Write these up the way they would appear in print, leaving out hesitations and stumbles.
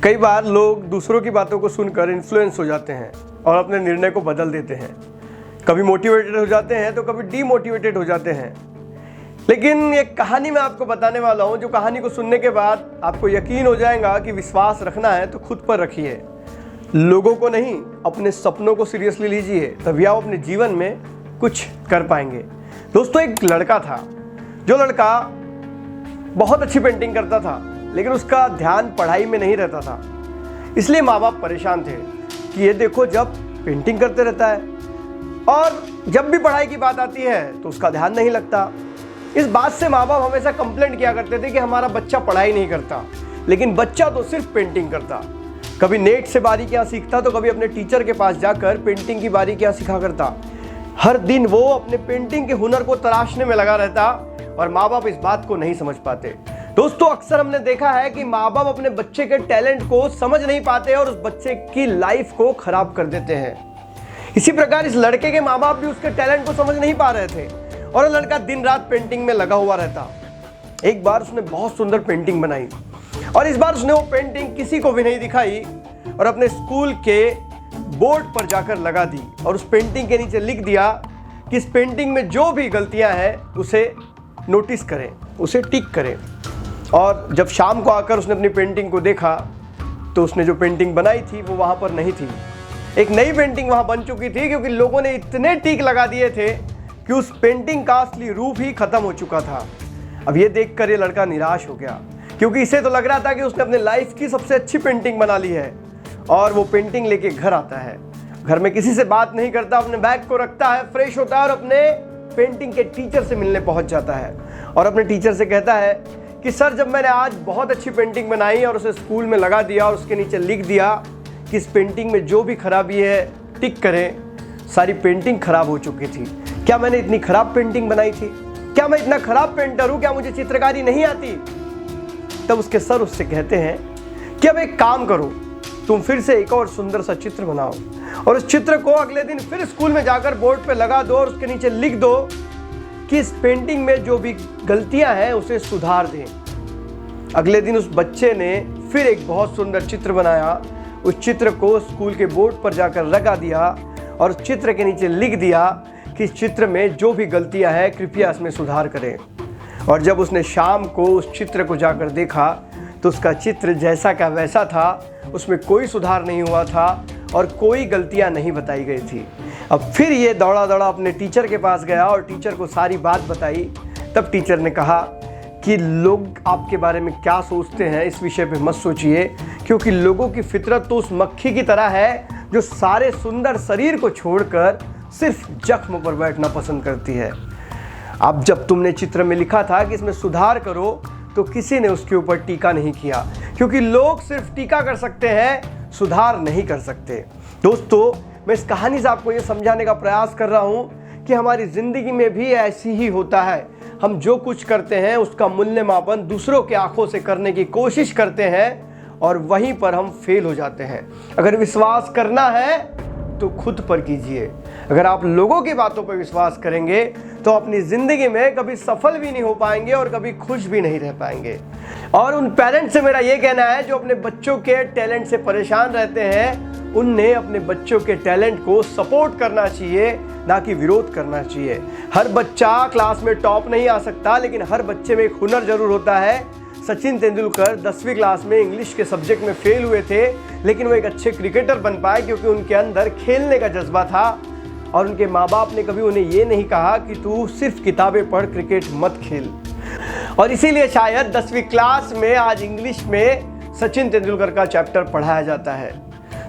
कई बार लोग दूसरों की बातों को सुनकर इन्फ्लुएंस हो जाते हैं और अपने निर्णय को बदल देते हैं। कभी मोटिवेटेड हो जाते हैं तो कभी डीमोटिवेटेड हो जाते हैं। लेकिन एक कहानी मैं आपको बताने वाला हूं, जो कहानी को सुनने के बाद आपको यकीन हो जाएगा कि विश्वास रखना है तो खुद पर रखिए, लोगों को नहीं, अपने सपनों को सीरियसली लीजिए, तभी आप अपने जीवन में कुछ कर पाएंगे। दोस्तों, एक लड़का था, जो लड़का बहुत अच्छी पेंटिंग करता था, लेकिन उसका ध्यान पढ़ाई में नहीं रहता था। इसलिए माँ बाप परेशान थे कि ये देखो, जब पेंटिंग करते रहता है और जब भी पढ़ाई की बात आती है तो उसका ध्यान नहीं लगता। इस बात से माँ बाप हमेशा कंप्लेंट किया करते थे कि हमारा बच्चा पढ़ाई नहीं करता, लेकिन बच्चा तो सिर्फ पेंटिंग करता। कभी नेट से बारीकियाँ सीखता तो कभी अपने टीचर के पास जाकर पेंटिंग की बारीकियाँ सीखा करता। हर दिन वो अपने पेंटिंग के हुनर को तराशने में लगा रहता और माँ बाप इस बात को नहीं समझ पाते। दोस्तों, अक्सर हमने देखा है कि माँ बाप अपने बच्चे के टैलेंट को समझ नहीं पाते और उस बच्चे की लाइफ को खराब कर देते हैं। इसी प्रकार इस लड़के के माँ बाप भी उसके टैलेंट को समझ नहीं पा रहे थे और लड़का दिन रात पेंटिंग में लगा हुआ रहता। एक बार उसने बहुत सुंदर पेंटिंग बनाई और इस बार उसने वो पेंटिंग किसी को भी नहीं दिखाई और अपने स्कूल के बोर्ड पर जाकर लगा दी और उस पेंटिंग के नीचे लिख दिया कि इस पेंटिंग में जो भी गलतियां हैं उसे नोटिस करें, उसे टिक करें। और जब शाम को आकर उसने अपनी पेंटिंग को देखा तो उसने जो पेंटिंग बनाई थी वो वहाँ पर नहीं थी। एक नई पेंटिंग वहाँ बन चुकी थी, क्योंकि लोगों ने इतने टिक लगा दिए थे कि उस पेंटिंग का असली रूप ही खत्म हो चुका था। अब ये देखकर ये लड़का निराश हो गया, क्योंकि इसे तो लग रहा था कि उसने अपने लाइफ की सबसे अच्छी पेंटिंग बना ली है। और वो पेंटिंग लेके घर आता है, घर में किसी से बात नहीं करता, अपने बैग को रखता है, फ्रेश होता है और अपने पेंटिंग के टीचर से मिलने पहुंच जाता है और अपने टीचर से कहता है कि सर, जब मैंने आज बहुत अच्छी पेंटिंग बनाई और उसे स्कूल में लगा दिया और उसके नीचे लिख दिया कि इस पेंटिंग में जो भी खराबी है टिक करें, सारी पेंटिंग खराब हो चुकी थी। क्या मैंने इतनी खराब पेंटिंग बनाई थी? क्या मैं इतना खराब पेंटर हूं? क्या मुझे चित्रकारी नहीं आती? तब उसके सर उससे कहते हैं कि अब एक काम करो, तुम फिर से एक और सुंदर सा चित्र बनाओ और उस चित्र को अगले दिन फिर स्कूल में जाकर बोर्ड पे लगा दो और उसके नीचे लिख दो कि इस पेंटिंग में जो भी गलतियां हैं उसे सुधार दें। अगले दिन उस बच्चे ने फिर एक बहुत सुंदर चित्र बनाया, उस चित्र को स्कूल के बोर्ड पर जाकर लगा दिया और उस चित्र के नीचे लिख दिया कि इस चित्र में जो भी गलतियां हैं कृपया इसमें सुधार करें। और जब उसने शाम को उस चित्र को जाकर देखा तो उसका चित्र जैसा का वैसा था, उसमें कोई सुधार नहीं हुआ था और कोई गलतियां नहीं बताई गई थी। अब फिर ये दौड़ा दौड़ा अपने टीचर के पास गया और टीचर को सारी बात बताई। तब टीचर ने कहा कि लोग आपके बारे में क्या सोचते हैं इस विषय पे मत सोचिए, क्योंकि लोगों की फितरत तो उस मक्खी की तरह है जो सारे सुंदर शरीर को छोड़कर सिर्फ जख्म पर बैठना पसंद करती है। अब जब तुमने चित्र में लिखा था कि इसमें सुधार करो तो किसी ने उसके ऊपर टीका नहीं किया, क्योंकि लोग सिर्फ टीका कर सकते हैं, सुधार नहीं कर सकते। दोस्तों, मैं इस कहानी से आपको ये समझाने का प्रयास कर रहा हूँ कि हमारी ज़िंदगी में भी ऐसी ही होता है। हम जो कुछ करते हैं उसका मूल्यमापन दूसरों के आंखों से करने की कोशिश करते हैं और वहीं पर हम फेल हो जाते हैं। अगर विश्वास करना है तो खुद पर कीजिए। अगर आप लोगों की बातों पर विश्वास करेंगे तो अपनी ज़िंदगी में कभी सफल भी नहीं हो पाएंगे और कभी खुश भी नहीं रह पाएंगे। और उन पेरेंट्स से मेरा ये कहना है जो अपने बच्चों के टैलेंट से परेशान रहते हैं, उनने अपने बच्चों के टैलेंट को सपोर्ट करना चाहिए, ना कि विरोध करना चाहिए। हर बच्चा क्लास में टॉप नहीं आ सकता, लेकिन हर बच्चे में एक हुनर जरूर होता है। सचिन तेंदुलकर 10वीं क्लास में इंग्लिश के सब्जेक्ट में फेल हुए थे, लेकिन वो एक अच्छे क्रिकेटर बन पाए क्योंकि उनके अंदर खेलने का जज्बा था और उनके माँ बाप ने कभी उन्हें ये नहीं कहा कि तू सिर्फ किताबें पढ़, क्रिकेट मत खेल। और इसीलिए शायद 10वीं क्लास में आज इंग्लिश में सचिन तेंदुलकर का चैप्टर पढ़ाया जाता है।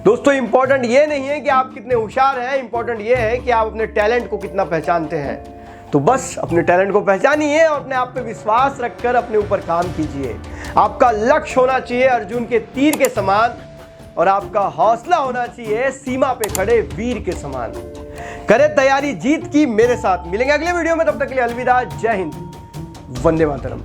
दोस्तों, इंपॉर्टेंट ये नहीं है कि आप कितने होशियार हैं, इंपॉर्टेंट ये है कि आप अपने टैलेंट को कितना पहचानते हैं। तो बस अपने टैलेंट को पहचानिए और अपने आप पे विश्वास रखकर अपने ऊपर काम कीजिए। आपका लक्ष्य होना चाहिए अर्जुन के तीर के समान और आपका हौसला होना चाहिए सीमा पे खड़े वीर के समान। करें तैयारी जीत की मेरे साथ। मिलेंगे अगले वीडियो में, तब तक के लिए अलविदा। जय हिंद, वंदे मातरम।